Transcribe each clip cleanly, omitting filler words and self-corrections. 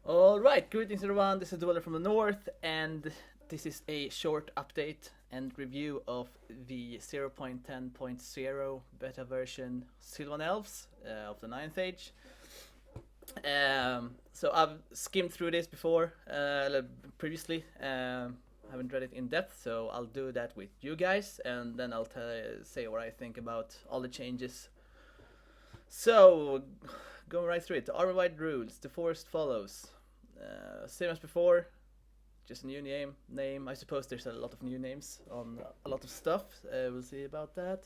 Alright, greetings everyone, this is Dweller from the North, and this is a short update and review of the 0.10.0 beta version Sylvan Elves of the Ninth Age. So I've skimmed through this before, previously, haven't read it in depth, so I'll do that with you guys, and then I'll say what I think about all the changes. So, going right through it, the armor-wide rules, the forest follows. Same as before, just a new name. I suppose there's a lot of new names on a lot of stuff. We'll see about that.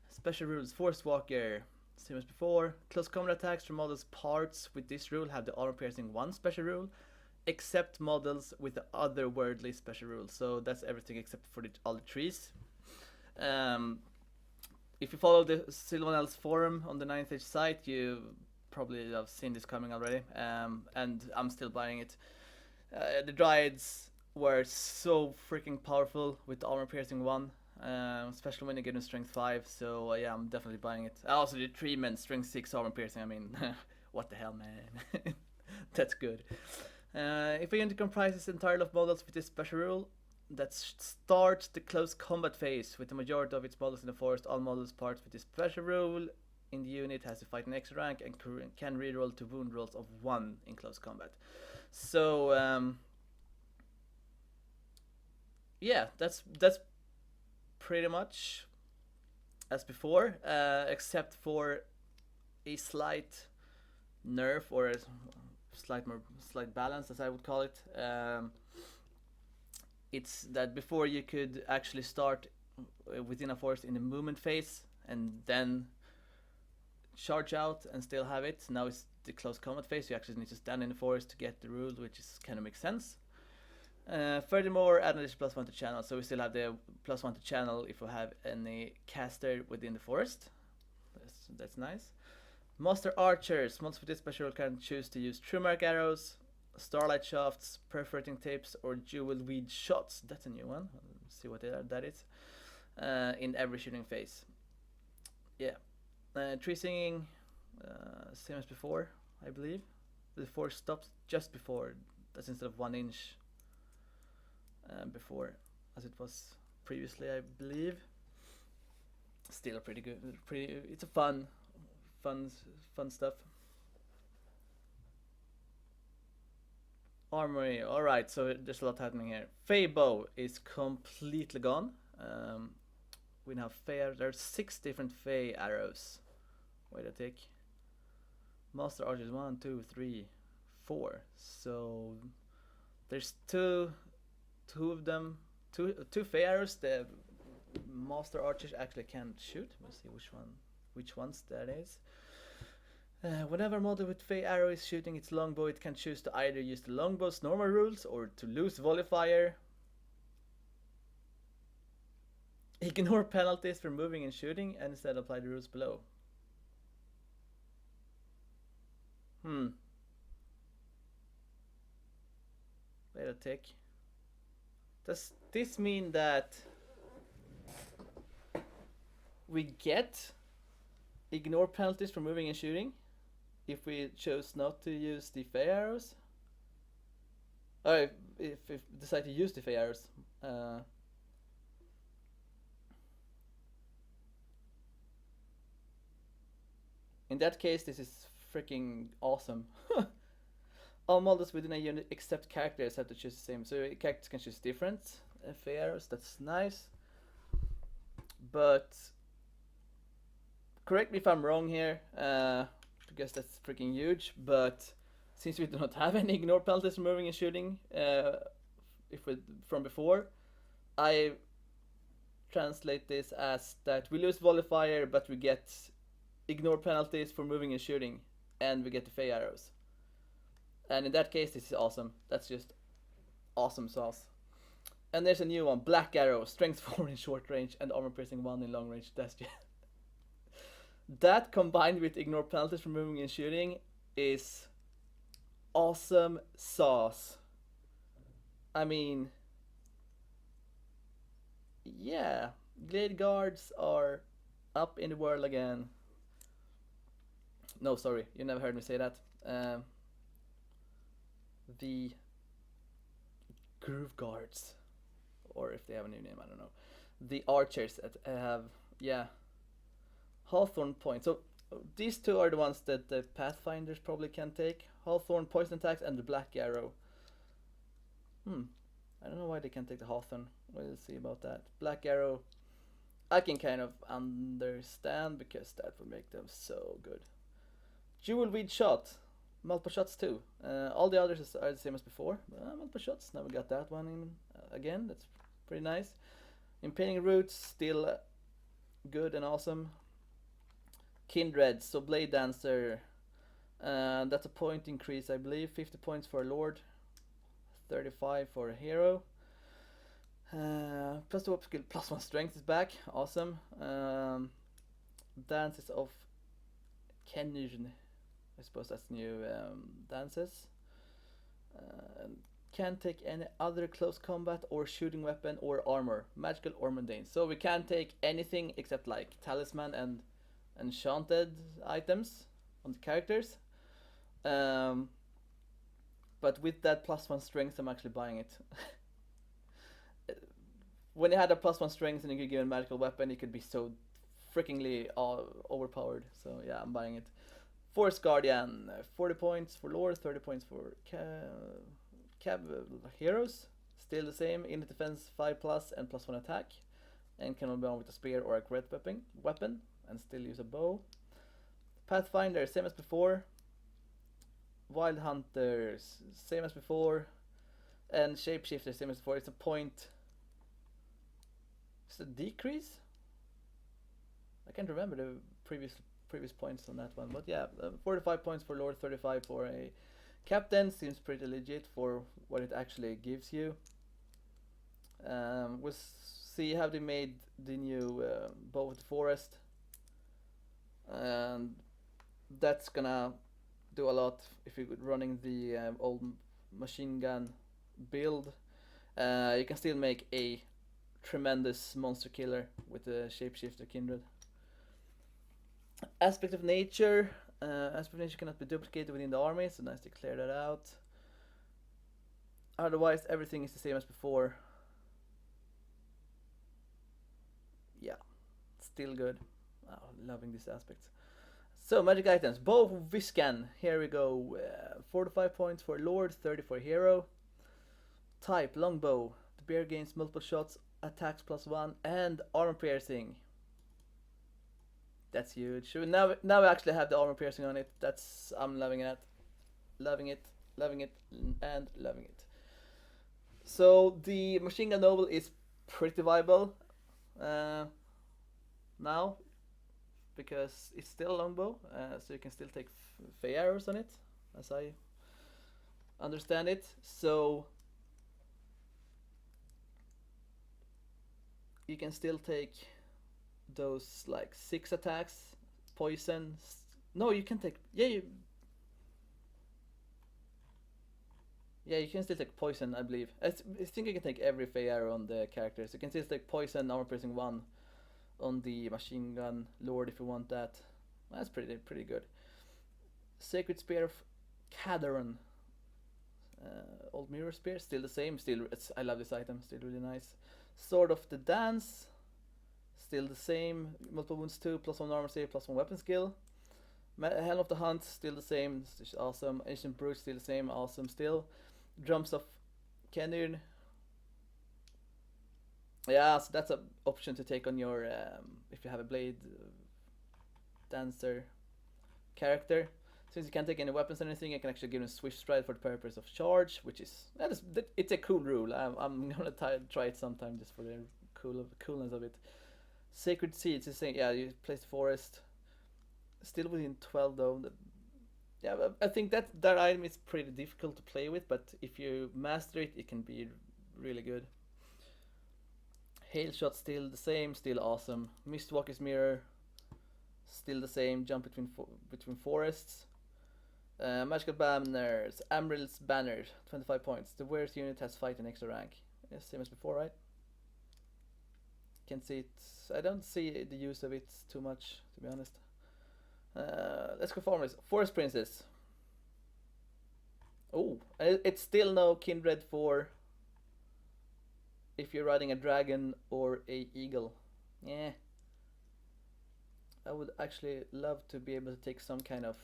Special rules, Forest Walker, same as before. Close combat attacks from models parts with this rule have the armor piercing 1 special rule, except models with the otherworldly special rule. So that's everything except for all the trees. If you follow the Sylvan Elves forum on the Ninth Age site, you probably have seen this coming already, and I'm still buying it. The Dryads were so freaking powerful with the armor piercing 1, especially when you get in strength 5, so yeah, I'm definitely buying it. Also the Tree Men strength 6 armor piercing, I mean, what the hell, man. That's good. If a unit comprises entirely of models with this special rule, that starts the close combat phase with the majority of its models in the forest, all models parts with this special rule in the unit has to fight an extra rank and can reroll to wound rolls of 1 in close combat. So yeah, that's pretty much as before, except for a slight nerf or a slight balance, as I would call it. It's that before you could actually start within a forest in the movement phase and then charge out and still have it. Now it's the close combat phase. You actually need to stand in the forest to get the rule, which is kind of makes sense. Furthermore, add an additional +1 to channel, so we still have the +1 to channel if we have any caster within the forest. That's nice. Master archers, models with this special can choose to use true mark arrows, starlight shafts, perforating tips, or jewel weed shots. That's a new one. Let's see what that is. In every shooting phase. Yeah. Tree singing, same as before, I believe. The force stops just before. That's instead of 1 inch before, as it was previously, I believe. Still pretty good. It's a fun stuff. Armory. All right, so there's a lot happening here. Fey bow is completely gone. We now there's 6 different Fey arrows. Wait a tick. Master archers 1, 2, 3, 4. So there's two of them. Two Fey arrows. The master archers actually can't shoot. Let's see which ones that is. Whenever a model with Fey arrow is shooting its longbow, it can choose to either use the longbow's normal rules or to lose volley fire. Ignore penalties for moving and shooting and instead apply the rules below. Wait a tick. Does this mean that we get ignore penalties for moving and shooting if we chose not to use the Fey arrows? Or if decide to use the Fey arrows. In that case, this is freaking awesome. All models within a unit except characters have to choose the same. So characters can choose different Fey arrows. That's nice. But correct me if I'm wrong here, because that's freaking huge. But since we do not have any ignore penalties for moving and shooting, from before, I translate this as that we lose volley fire, but we get ignore penalties for moving and shooting, and we get the Fey arrows. And in that case, this is awesome. That's just awesome sauce. And there's a new one, Black Arrow, strength 4 in short range and armor piercing 1 in long range. That's just that combined with ignore penalties for moving and shooting is awesome sauce. I mean, yeah, Glade Guards are up in the world again. No, sorry, you never heard me say that. the Groove Guards, or if they have a new name, I don't know. The archers that have, yeah, Hawthorne Point. So these two are the ones that the Pathfinders probably can take. Hawthorne Poison Attacks and the Black Arrow. I don't know why they can't take the Hawthorne. We'll see about that. Black Arrow, I can kind of understand because that would make them so good. Jewel Weed Shot, multiple shots too. All the others are the same as before. Multiple shots, now we got that one in again. That's pretty nice. Impending Roots, still good and awesome. Kindred, so Blade Dancer. That's a point increase, I believe. 50 points for a Lord, 35 for a hero. Plus 2 up skill, plus 1 strength is back. Awesome. Dances of Kindred. I suppose that's new dances. Can't take any other close combat or shooting weapon or armor, magical or mundane. So we can't take anything except like talisman and enchanted items on the characters. But with that plus 1 strength, I'm actually buying it. When you had a plus 1 strength and you could give a magical weapon, it could be so freakingly overpowered. So yeah, I'm buying it. Force Guardian, 40 points for lore, 30 points for heroes. Still the same, in defense 5+, and plus 1 attack. And can only be on with a spear or a great weapon, and still use a bow. Pathfinder, same as before. Wild Hunters, same as before. And Shapeshifter, same as before. It's a point. It's a decrease? I can't remember the previous points on that one, but yeah, 45 points for Lord, 35 for a Captain. Seems pretty legit for what it actually gives you. We'll see how they made the new Bow of the Forest, and that's gonna do a lot if you're running the old machine gun build. You can still make a tremendous monster killer with the Shapeshifter Kindred. Aspect of Nature. Aspect of Nature cannot be duplicated within the army, so nice to clear that out. Otherwise, everything is the same as before. Yeah, still good. Oh, loving these aspects. So, magic items. Bow of Viscan. Here we go. 45 points for Lord, 30 for Hero. Type, Longbow. The bear gains multiple shots, attacks +1, and armor piercing. That's huge. Now we actually have the armor piercing on it. I'm loving it. Loving it, and loving it. So the machine gun noble is pretty viable now, because it's still a longbow, so you can still take fey arrows on it, as I understand it. So you can still take those like 6 attacks, poison. No, you can take, you can still take poison, I believe. I think you can take every fey arrow on the characters. You can still take poison, armor piercing 1 on the machine gun lord if you want that. That's pretty good. Sacred Spear of Cadaron. Old Mirror Spear, still the same. I love this item, still really nice. Sword of the Dance, still the same. Multiple wounds 2, +1 armor save, +1 weapon skill. Helm of the Hunt, still the same, awesome. Ancient Brute, still the same, awesome still. Drums of Kindred. Yeah, so that's an option to take on your, if you have a Blade Dancer character. Since you can't take any weapons or anything, I can actually give them Swift Stride for the purpose of charge, which is, it's a cool rule. I'm gonna try it sometime just for the coolness of it. Sacred Seeds is saying, yeah, you place the forest. Still within 12 though. Yeah, I think that item is pretty difficult to play with, but if you master it, it can be really good. Hail Shot, still the same, still awesome. Mistwalker's Mirror, still the same. Jump between forests. Magical Banners, Amaril's Banner, 25 points. The wearer's unit has fight and extra rank. Yeah, same as before, right? Can see it. I don't see the use of it too much, to be honest. Let's go farmers. Forest Princess. Oh, it's still no Kindred for if you're riding a dragon or a eagle. Yeah, I would actually love to be able to take some kind of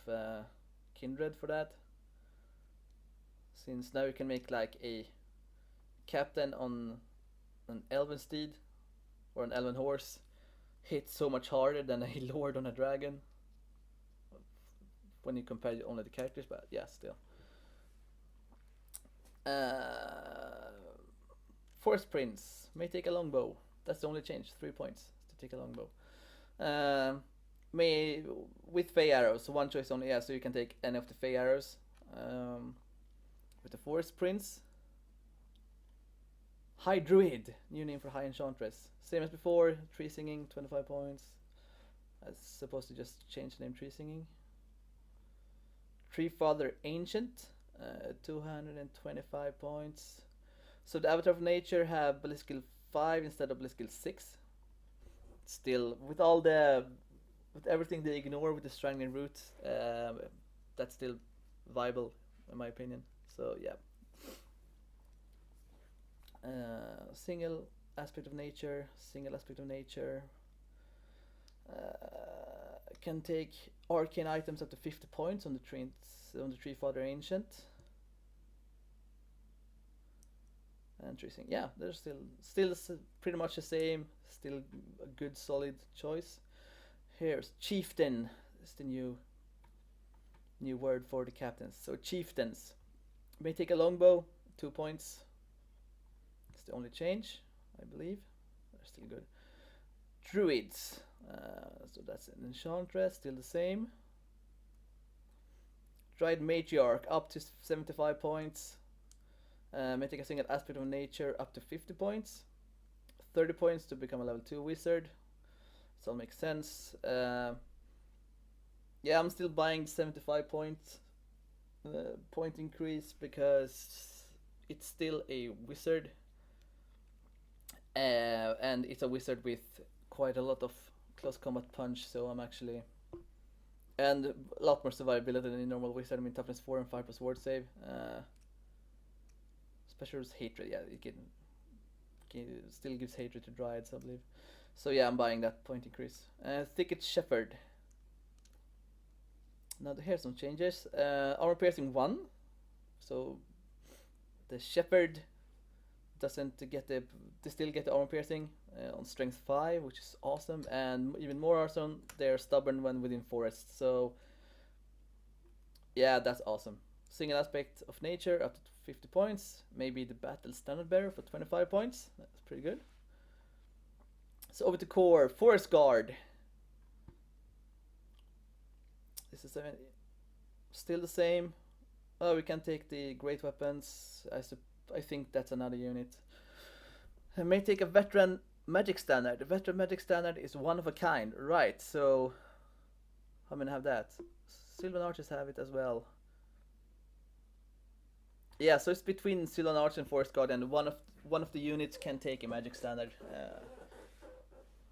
Kindred for that, since now you can make like a captain on an elven steed or an elven horse hit so much harder than a lord on a dragon when you compare only the characters, but yeah, still. Uh, Forest Prince may take a longbow. That's the only change. 3 points to take a longbow. May with Fey arrows. So one choice only. Yeah, so you can take any of the Fey arrows. With the Forest Prince. High Druid. New name for High Enchantress. Same as before. Tree Singing. 25 points. I was supposed to just change the name Tree Singing. Tree Father Ancient. 225 points. So the Avatar of Nature have Ballistic Skill 5 instead of Ballistic Skill 6. Still, with everything they ignore with the Strangling Root, that's still viable in my opinion. So yeah. Single aspect of nature. Can take arcane items up to 50 points on the Tree Father Ancient. And Tree Singing. Yeah, they're still pretty much the same. Still a good solid choice. Here's Chieftain. It's the new word for the captains. So Chieftains may take a longbow, 2 points. It's the only change, I believe. They're still good. Druids. So that's an enchantress, still the same. Druid Matriarch up to 75 points. May take a single aspect of nature up to 50 points. 30 points to become a level 2 wizard. So that makes sense. Yeah, I'm still buying 75 point increase because it's still a wizard. And it's a wizard with quite a lot of close combat punch, so I'm actually... And a lot more survivability than a normal wizard. I mean, toughness 4 and 5 plus ward save. Special hatred, yeah, it still gives hatred to Dryads, I believe. So yeah, I'm buying that point increase. Thicket Shepherd. Now here's some changes. Armor piercing 1. So the Shepherd doesn't get they still get the armor piercing on strength 5, which is awesome, and even more awesome, they're stubborn when within forest. So yeah, that's awesome. Single aspect of nature up to 50 points. Maybe the battle standard bearer for 25 points. That's pretty good. So over to core. Forest Guard. This is still the same. Oh, we can take the great weapons. I think that's another unit. I may take a veteran magic standard. The veteran magic standard is one of a kind. Right, so how many have that? Sylvan Archers have it as well. Yeah, so it's between Sylvan Arch and Forest Guard, and one of the units can take a magic standard.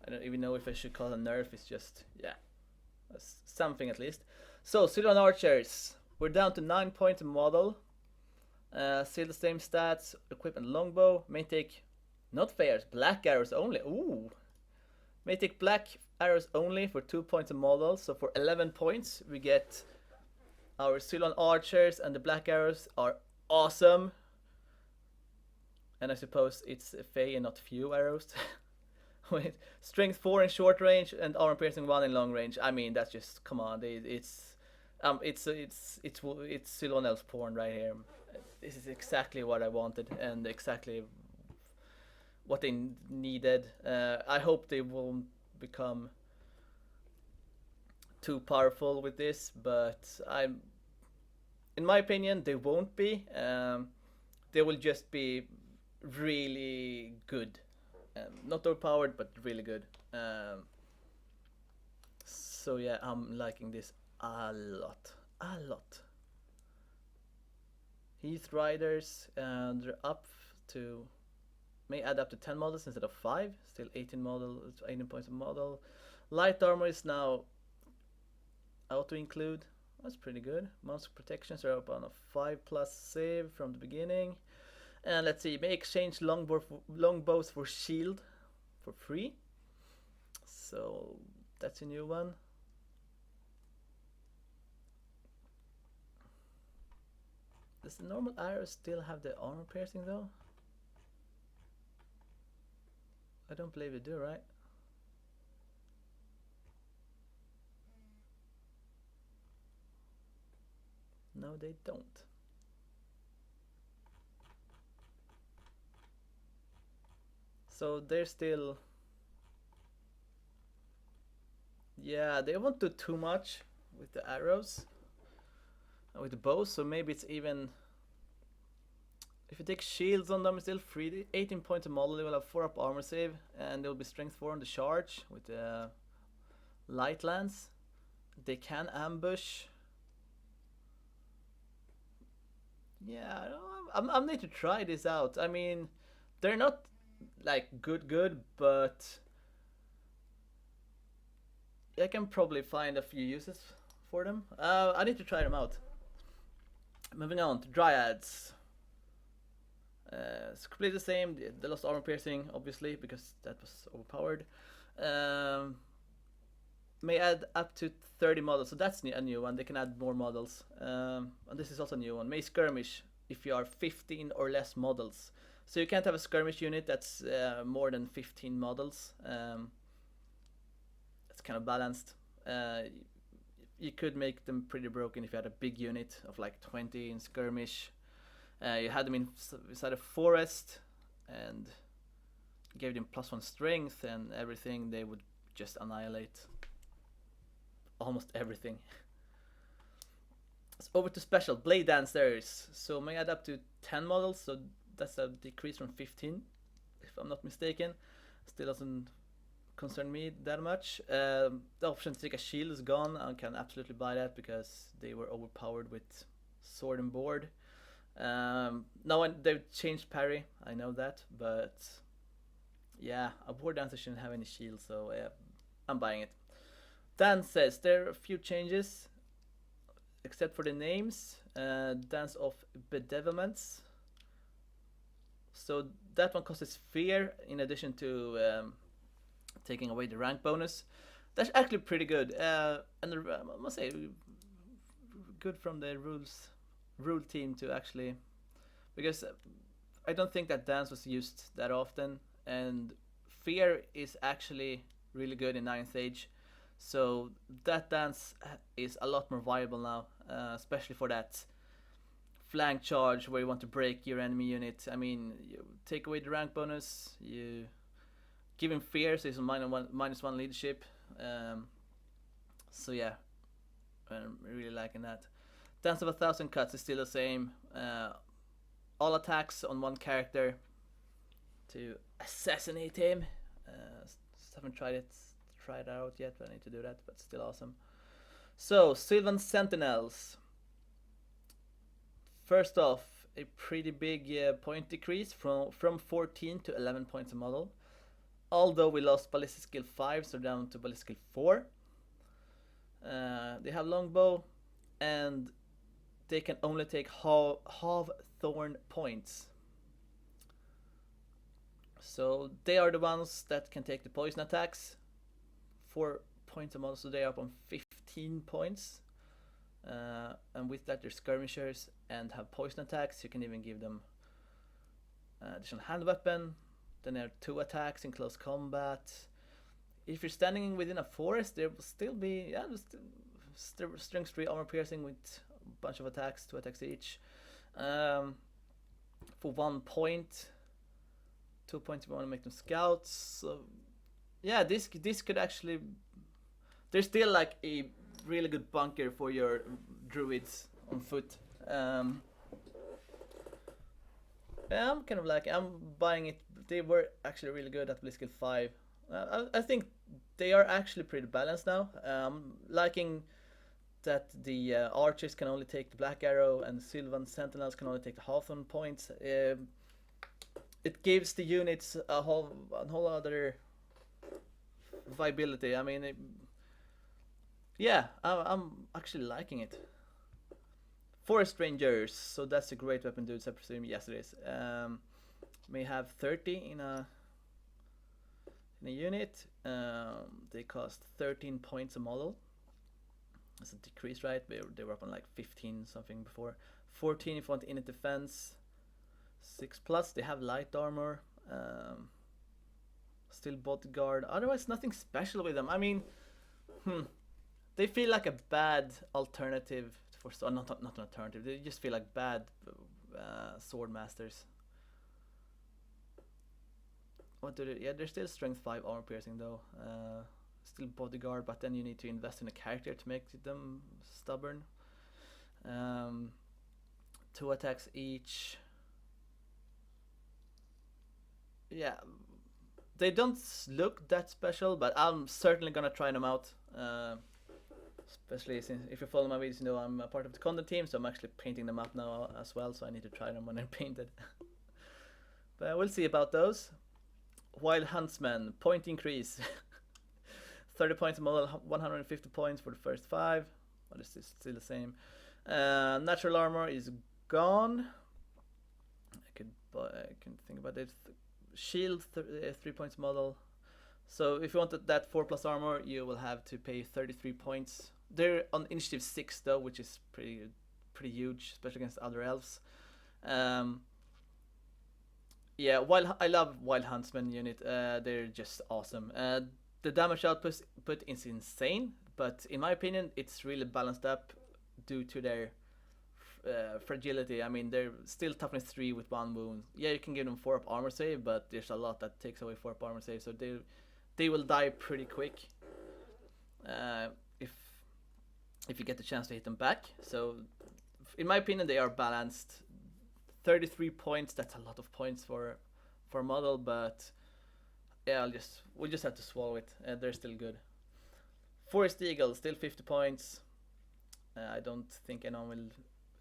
I don't even know if I should call it a nerf. It's just, yeah, something at least. So Sylvan Archers, we're down to 9 points a model. Still the same stats. Equipment longbow. May take not fairs, black arrows only. Ooh, may take black arrows only for 2 points a model. So for 11 points, we get our Sylvan Archers, and the black arrows are awesome. And I suppose it's Fey and not few arrows. With strength 4 in short range and armor piercing 1 in long range. I mean, that's just, come on. It's Sylvan Elves porn right here. This is exactly what I wanted and exactly what they needed. I hope they won't become too powerful with this, but in my opinion, they won't be. They will just be really good. Not overpowered, but really good. So yeah, I'm liking this a lot. Heath Riders, they're up to, may add up to 10 models instead of 5. Still 18 points a model. Light armor is now auto include. That's pretty good. Most protections are up on a 5+ save from the beginning. And let's see, may exchange longbows for shield for free. So that's a new one. Does the normal arrow still have the armor piercing though? I don't believe they do, right? No, they don't. So they're still... Yeah, they won't do too much with the arrows. With the bows, so maybe it's even... If you take shields on them, it's still free. 18 points a model, they will have 4 up armor save, and they will be strength 4 on the charge with the light lance. They can ambush. Yeah, I need to try this out. I mean, they're not like good, but I can probably find a few uses for them. I need to try them out. Moving on to Dryads. It's completely the same. They lost armor piercing, obviously, because that was overpowered. May add up to 30 models, so that's a new one. They can add more models. And this is also a new one. May skirmish if you are 15 or less models. So you can't have a skirmish unit that's more than 15 models. It's kind of balanced. You could make them pretty broken if you had a big unit of like 20 in skirmish. You had them inside a forest and gave them +1 strength and everything. They would just annihilate almost everything. So over to special blade dancers. So may add up to 10 models. So that's a decrease from 15, if I'm not mistaken. Still doesn't concern me that much. The option to take a shield is gone. I can absolutely buy that because they were overpowered with sword and board. Now they've changed parry, I know that, but yeah, a board dancer shouldn't have any shield, so yeah, I'm buying it. Dances, there are a few changes, except for the names. Dance of Bedevilments. So that one causes fear in addition to taking away the rank bonus. That's actually pretty good, and I must say, good from the rule team to actually, because I don't think that dance was used that often, and fear is actually really good in 9th Age, so that dance is a lot more viable now, especially for that flank charge where you want to break your enemy unit. I mean, you take away the rank bonus, you give him fear, so he's -1 leadership. So yeah, I'm really liking that. Dance of 1,000 Cuts is still the same. All attacks on one character to assassinate him. Haven't tried it out yet, but I need to do that. But still awesome. So Sylvan Sentinels. First off, a pretty big point decrease from 14 to 11 points a model. Although we lost ballistic skill 5, so down to ballistic skill 4. They have longbow, and they can only take half thorn points. So they are the ones that can take the poison attacks. 4 points a model, so they are up on 15 points. And with that, they're skirmishers and have poison attacks. You can even give them additional hand weapon. Then there are 2 attacks in close combat. If you're standing within a forest, there will still be strength 3 armor piercing with a bunch of attacks, 2 attacks each. For 1 point, 2 points if you want to make them scouts. So yeah, this could actually, there's still like a really good bunker for your druids on foot. Yeah, I'm kind of like, I'm buying it. They were actually really good at Blitzkill 5. I think they are actually pretty balanced now. Liking that the archers can only take the black arrow and Sylvan Sentinels can only take the Hawthorne points. It gives the units a whole other viability. I mean, yeah, I'm actually liking it. Forest Rangers, so that's a great weapon, dudes. I presume yes, it is. May have 30 in a unit. They cost 13 points a model. That's a decrease, right? They were up on like 15 something before. 14 if you want inner defense. 6 plus. They have light armor. Still bodyguard. Otherwise, nothing special with them. I mean, they feel like a bad alternative for not an alternative. They just feel like bad sword masters. What do they? Yeah, they're still strength 5 armor piercing though. Still bodyguard, but then you need to invest in a character to make them stubborn. 2 attacks each. Yeah, they don't look that special, but I'm certainly gonna try them out. Especially since if you follow my videos, you know I'm a part of the content team, so I'm actually painting them up now as well. So I need to try them when they're painted. But we'll see about those. Wild Huntsman, point increase. 30 points a model, 150 points for the first 5. But it's still the same. Natural armor is gone. I can think about it. Shield, 3 points model. So if you wanted that 4 plus armor, you will have to pay 33 points. They're on initiative 6 though, which is pretty huge, especially against other elves. Yeah, I love Wild Huntsman unit. They're just awesome. The damage output is insane, but in my opinion, it's really balanced up due to their fragility. I mean, they're still toughness 3 with 1 wound. Yeah, you can give them 4 up armor save, but there's a lot that takes away 4 up armor save, so they will die pretty quick if you get the chance to hit them back. So, in my opinion, they are balanced. 33 points. That's a lot of points for a model, but yeah, we'll just have to swallow it. They're still good. Forest Eagle, still 50 points. I don't think anyone will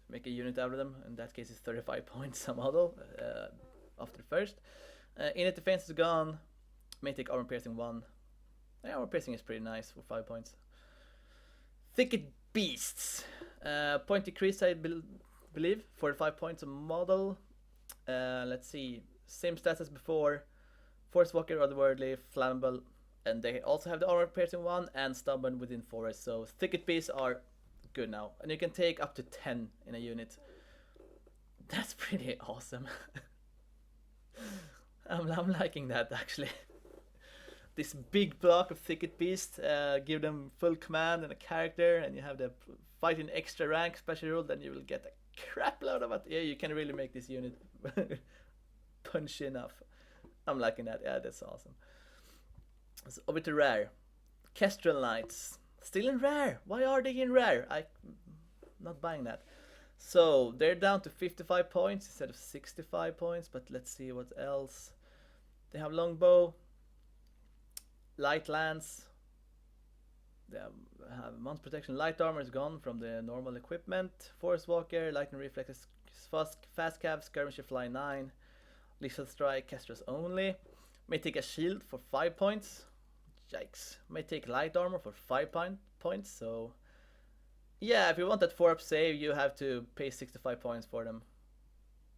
make a unit out of them. In that case, it's 35 points a model after the first. Inner defense is gone. May take armor piercing 1. Yeah, armor piercing is pretty nice for 5 points. Thicket Beasts. Point decrease, I believe. 45 points a model. Let's see. Same stats as before. Forest Walker, Otherworldly, Flammable. And they also have the armor piercing 1 and stubborn within forest. So Thicket Beasts are good now. And you can take up to 10 in a unit. That's pretty awesome. I'm liking that actually. This big block of Thicket Beast, give them full command and a character, and you have the fight in extra rank special rule, then you will get a crap load of it. Yeah, you can really make this unit punchy enough. I'm liking that. Yeah, that's awesome. So over to rare. Kestrel Knights. Still in rare. Why are they in rare? I'm not buying that. So they're down to 55 points instead of 65 points, but let's see what else. They have longbow, light lance, they have monster protection. Light armor is gone from the normal equipment. Forest walker, lightning reflexes, fast cav, skirmisher fly 9, lethal strike, Kestrels only. May take a shield for 5 points. Yikes. May take light armor for 5 points. So yeah, if you want that 4-up save, you have to pay 65 points for them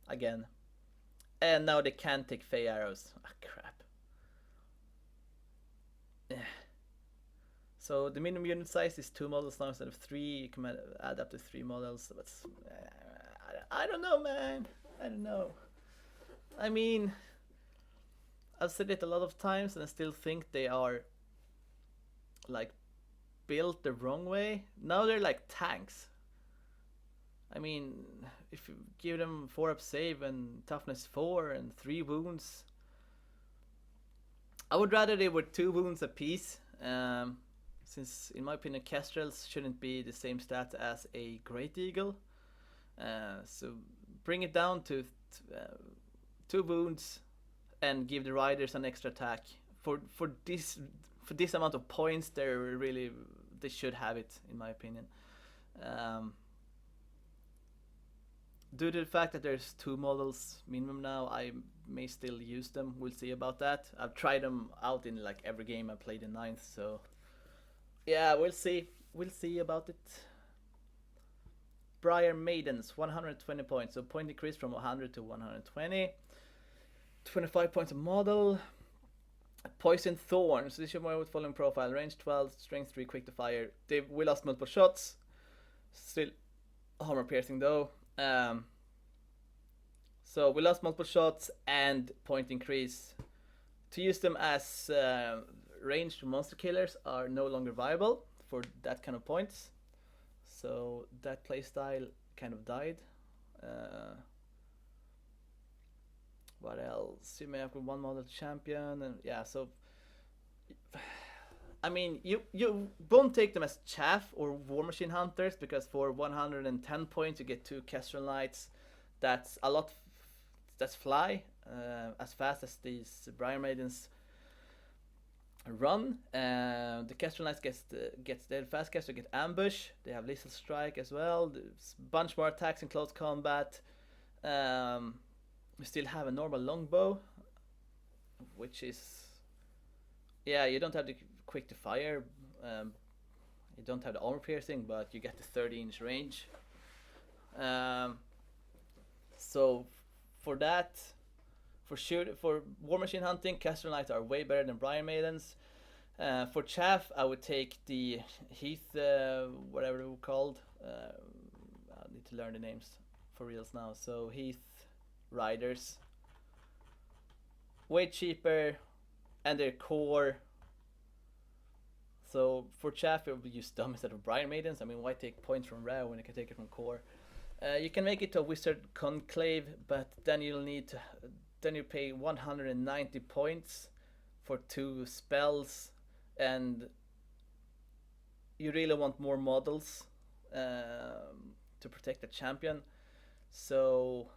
again. And now they can take Fey arrows. Ah, crap. So the minimum unit size is 2 models now instead of 3. You can add up to 3 models. But I don't know, man. I don't know. I mean, I've said it a lot of times, and I still think they are like built the wrong way. Now they're like tanks. I mean, if you give them 4-up save and toughness 4 and 3 wounds, I would rather they were 2 wounds apiece. Since in my opinion Kestrels shouldn't be the same stats as a Great Eagle. So bring it down to 2 wounds and give the riders an extra attack. For this amount of points, they should have it, in my opinion. Due to the fact that there's 2 models minimum now, I may still use them. We'll see about that. I've tried them out in like every game I played in 9th, so yeah, we'll see. We'll see about it. Briar Maidens, 120 points. So point increase from 100 to 120. 25 points a model. Poison Thorns. This is your with following profile. Range 12, strength 3, quick to fire. We lost multiple shots. Still armor piercing though. So we lost multiple shots and point increase. To use them as ranged monster killers are no longer viable for that kind of points. So that playstyle kind of died. What else? You may have one model champion, and yeah. So, I mean, you won't take them as chaff or war machine hunters because for 110 points you get 2 Kestrel Knights. That's a lot. That's fly as fast as these Briar Maidens run. The Kestrel Knights gets their fast caster get ambush. They have lethal strike as well. There's a bunch more attacks in close combat. We still have a normal longbow, which is, yeah, you don't have the quick to fire. You don't have the armor piercing, but you get the 30-inch range. So for that, for war machine hunting, Kestrel Knights are way better than Briar Maidens. For chaff, I would take the Heath, whatever they were called. I need to learn the names for reals now. So Heath Riders, way cheaper, and their core. So for chaff, it would use them instead of Briar Maidens. I mean, why take points from rare when you can take it from core? You can make it to a wizard conclave, but then you'll need to. Then you pay 190 points for 2 spells, and you really want more models to protect the champion. So,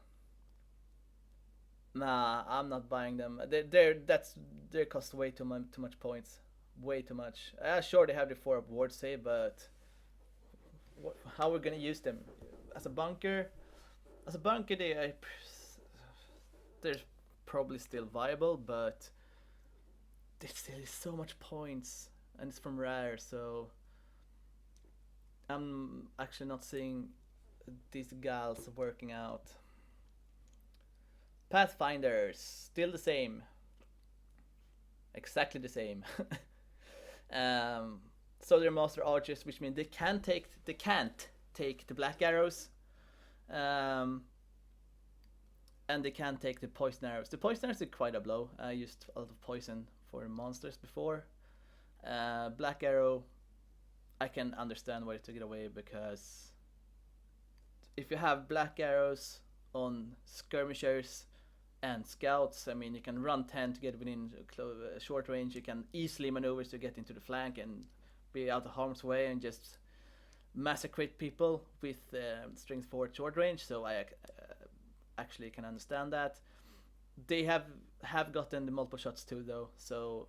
nah, I'm not buying them. They cost way too much points, way too much. Sure, they have the 4 ward save, but how we're gonna use them as a bunker? As a bunker, they're probably still viable, but they still is so much points, and it's from rare, so I'm actually not seeing these gals working out. Pathfinders, still the same, exactly the same. So they're master archers, which means they can't take the black arrows. And they can take the poison arrows. The poison arrows are quite a blow. I used a lot of poison for monsters before. Black arrow, I can understand why they took it away, because if you have black arrows on skirmishers and scouts, I mean, you can run 10 to get within short range. You can easily maneuver to get into the flank and be out of harm's way and just massacre people with strength 4 short range. So I actually can understand that. They have gotten the multiple shots too though, so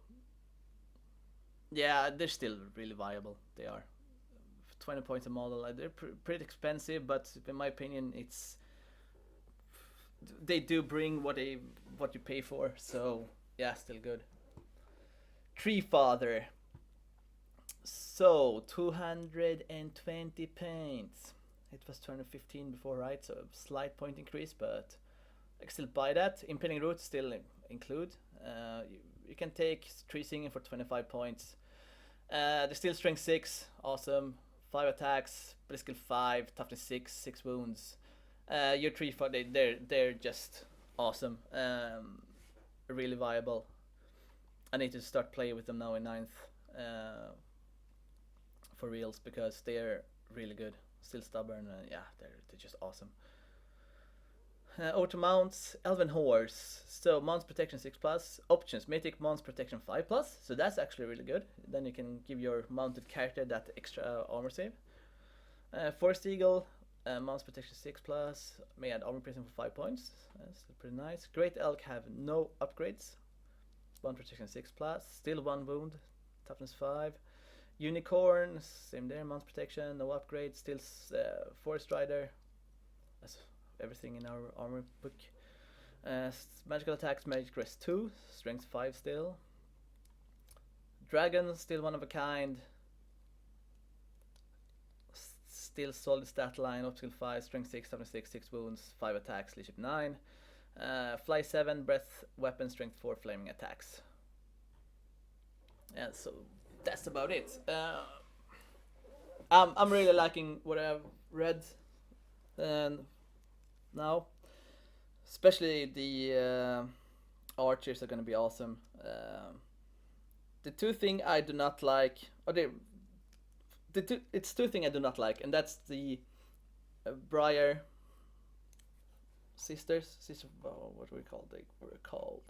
yeah, they're still really viable. They are 20 points a model. They're pretty expensive, but in my opinion they do bring what you pay for, so yeah, still good. Tree Father, so 220 points. It was 215 before, right? So a slight point increase, but I can still buy that. Impending Root still include. You can take Tree Singing for 25 points. They're still strength 6, awesome. 5 attacks, but skill 5, toughness 6, 6 wounds. Your Tree Father, they're just awesome. Really viable. I need to start playing with them now in 9th. For reals, because they're really good. Still stubborn, yeah, they're just awesome. Auto mounts, Elven Horse. So mounts protection 6+, options, Mythic mounts protection 5+, so that's actually really good. Then you can give your mounted character that extra armor save. Forest Eagle, mounts protection 6+, may add armor piercing for 5 points. That's pretty nice. Great Elk have no upgrades. One protection 6+, still 1 wound, toughness 5. Unicorn, same there, mounts protection, no upgrade, still Forest Rider. That's everything in our armor book. Magical attacks, magic rest 2, strength 5 still. Dragon, still one of a kind. still solid stat line, up skill 5, strength 6, toughness 6, 6 wounds, 5 attacks, leadership 9. Fly 7, breath, weapon, strength 4, flaming attacks. And so that's about it. I'm really liking what I've read now. Especially the archers are going to be awesome. The two thing I do not like, it's two thing I do not like, and that's the Briar sisters. What were we called? They were called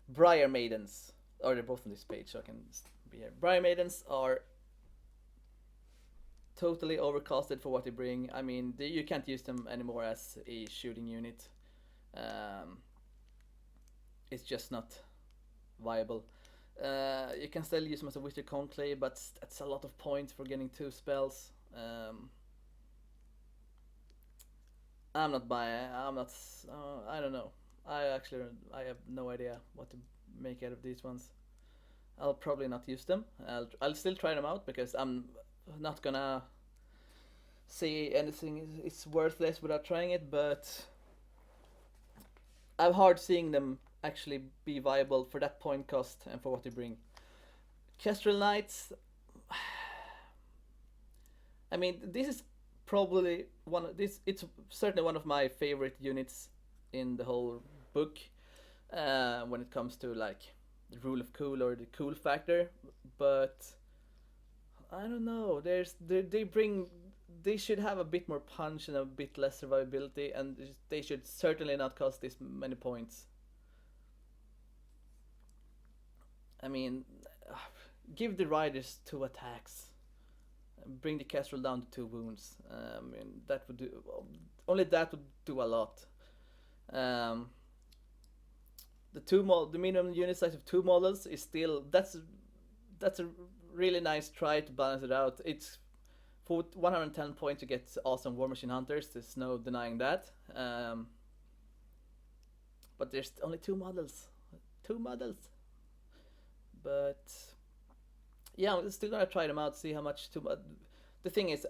Briar maidens. Or they're both on this page, so I can be here. Briar maidens are totally overcasted for what they bring. I mean, you can't use them anymore as a shooting unit. It's just not viable. You can still use them as a Witcher Conclave, but that's a lot of points for getting 2 spells. I'm not buying. I'm not. I don't know. I have no idea what to make out of these ones. I'll probably not use them. I'll still try them out because I'm not gonna say anything is worthless without trying it. But I'm hard seeing them actually be viable for that point cost and for what they bring. Kestrel Knights. I mean, this is probably it's certainly one of my favorite units in the whole book when it comes to like the rule of cool or the cool factor, but I don't know, they should have a bit more punch and a bit less survivability, and they should certainly not cost this many points. I mean, give the riders 2 attacks. Bring the Kestrel down to 2 wounds. I mean, that would do. Only that would do a lot. The minimum unit size of 2 models is still that's a really nice try to balance it out. It's for 110 points to get awesome War Machine Hunters. There's no denying that. But there's only 2 models. 2 models. But yeah, I'm still gonna try them out, see how much too much. The thing is,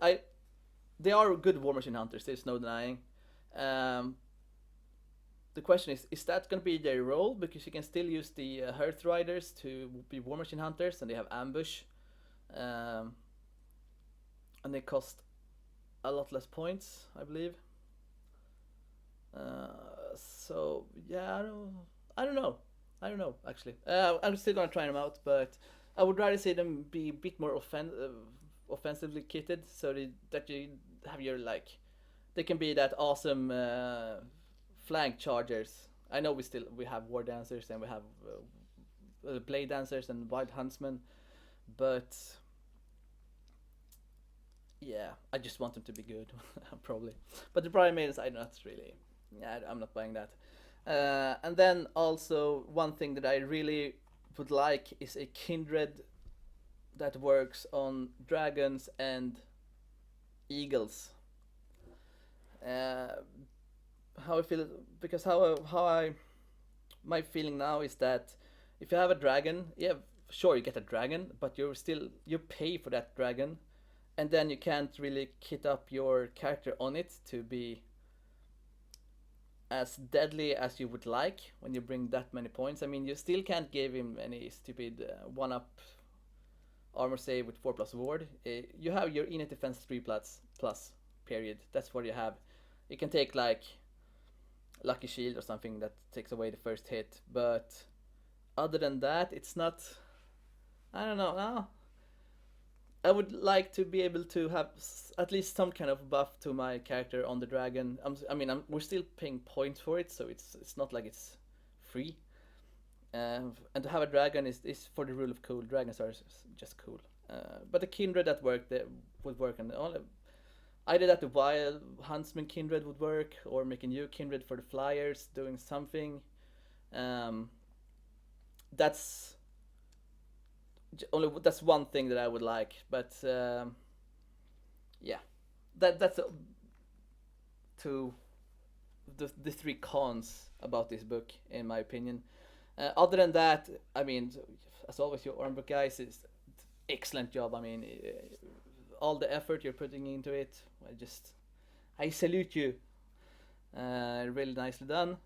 they are good War Machine Hunters. There's no denying. The question is that gonna be their role? Because you can still use the Hearth Riders to be War Machine Hunters, and they have ambush, and they cost a lot less points, I believe. So yeah, I don't know actually. I'm still gonna try them out, but I would rather see them be a bit more offensively kitted, so that you have your they can be that awesome flank chargers. I know we have War Dancers and we have Blade Dancers and Wild Huntsman, but yeah, I just want them to be good, probably. But the Briar Maidens, I'm not buying that. And then also one thing that I really would like is a Kindred that works on dragons and eagles. How I feel, because my feeling now is that if you have a dragon, yeah, sure you get a dragon, but you pay for that dragon, and then you can't really kit up your character on it to be as deadly as you would like when you bring that many points. I mean, you still can't give him any stupid 1-up armor save with 4+ ward. You have your innate defense 3+, period. That's what you have. You can take like Lucky Shield or something that takes away the first hit, but other than that, it's not. I don't know. No. I would like to be able to have at least some kind of buff to my character on the dragon. We're still paying points for it, so it's not like it's free. And to have a dragon is for the rule of cool. Dragons are just cool. But the Kindred that would work, and either that the Wild Huntsman Kindred would work, or make a new Kindred for the Flyers, doing something. That's one thing that I would like, but yeah, that's the 3 cons about this book, in my opinion. Other than that, I mean, as always, your Armybook guys is excellent job. I mean, all the effort you're putting into it. I salute you. Really nicely done.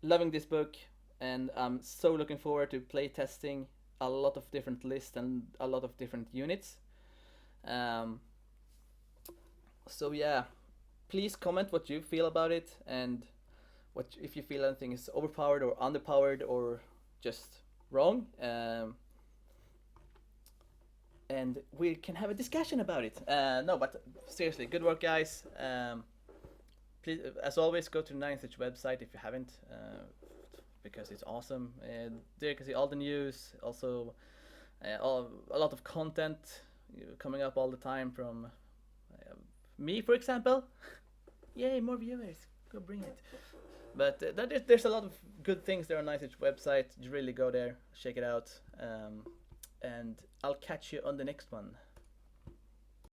Loving this book, and I'm so looking forward to play testing a lot of different lists and a lot of different units. So yeah, please comment what you feel about it, and what if you feel anything is overpowered or underpowered or just wrong. And we can have a discussion about it. No, but seriously, good work, guys. Please, as always, go to the 9th website if you haven't, because it's awesome. There you can see all the news, also a lot of content coming up all the time from me, for example. Yay, more viewers! Go bring it. But there's a lot of good things there on 9th website. You really go there, check it out, and I'll catch you on the next one.